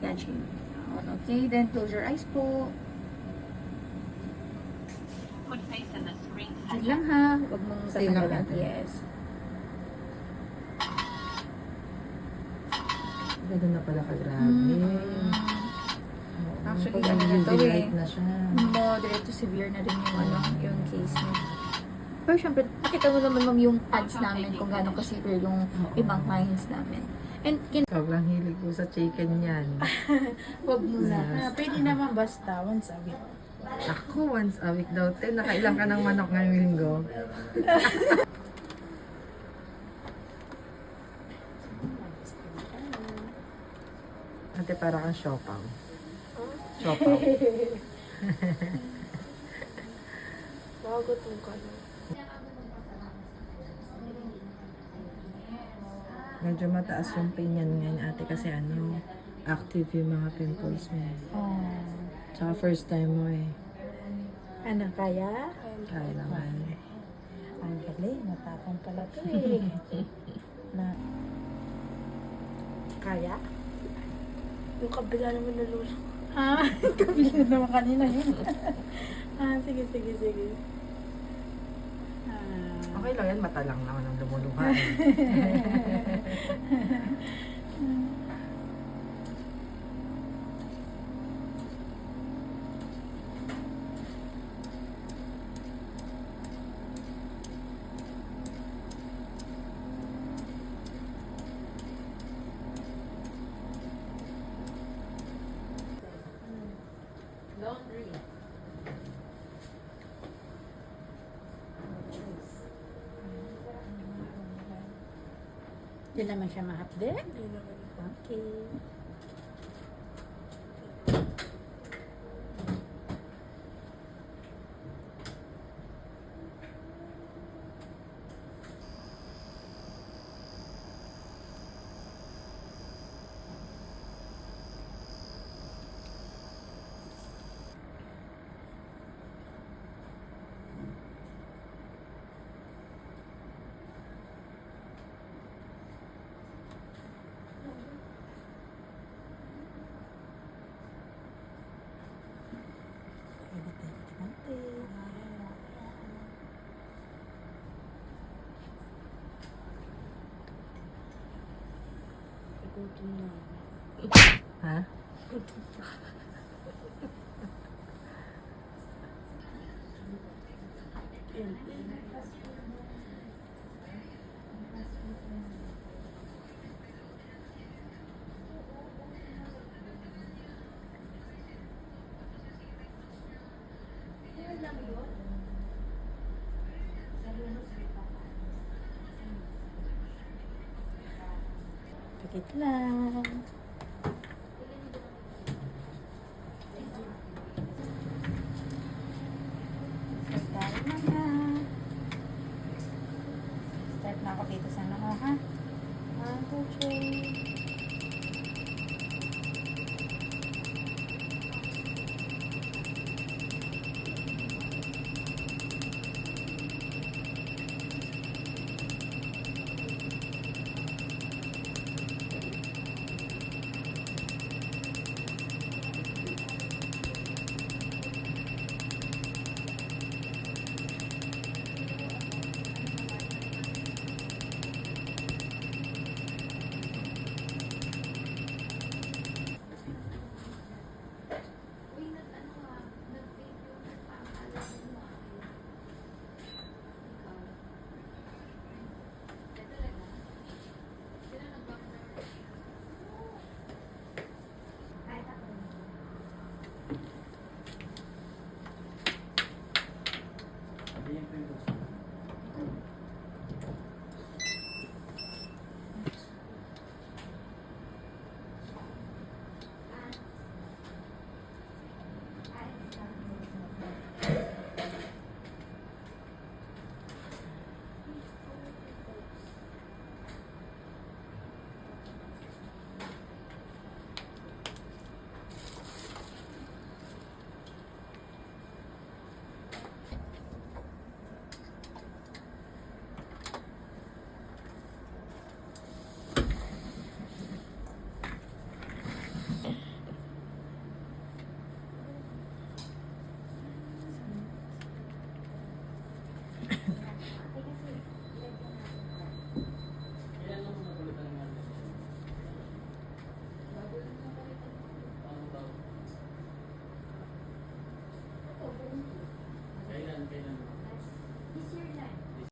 touching. Okay, then close your eyes po. Put face in the screen. Sige lang ha. Huwag mong Stay lang tatanggalan. natin. Yes. Ganda na pala ka, grabe. Actually, Pag ano na to UV eh. light na siya. Moderate to severe na rin yung yung case niya. Pero syempre, nakita mo naman ma'am yung ads namin kung gaano ka-severe yung ibang clients namin. And Sobrang hilig ko sa chicken yan. wag muna. Yes. Pwede naman basta once a week. Ako, once a week daw. Nakailang ka ng manok ngayong linggo. Ate, para kang siopaw. Siopaw. Bago ka na. Medyo mataas yung pain yan ngayon, ate, kasi active yung mga pimples mo. Oh. Tsaka first time mo eh. Ano, kaya? Kaya naman. Ang galing, matapang pala to eh. Na, kaya? Yung kabila naman nalulo. Ah, kabila naman kanina yun. Sige. Okay lang yan, mata lang naman ang lumuluha. Hindi naman siya mahapde. Hindi naman. Okay. Gutom na. Ha? Pikit lang. Start tayo na. Start na ako dito sa nako, ha?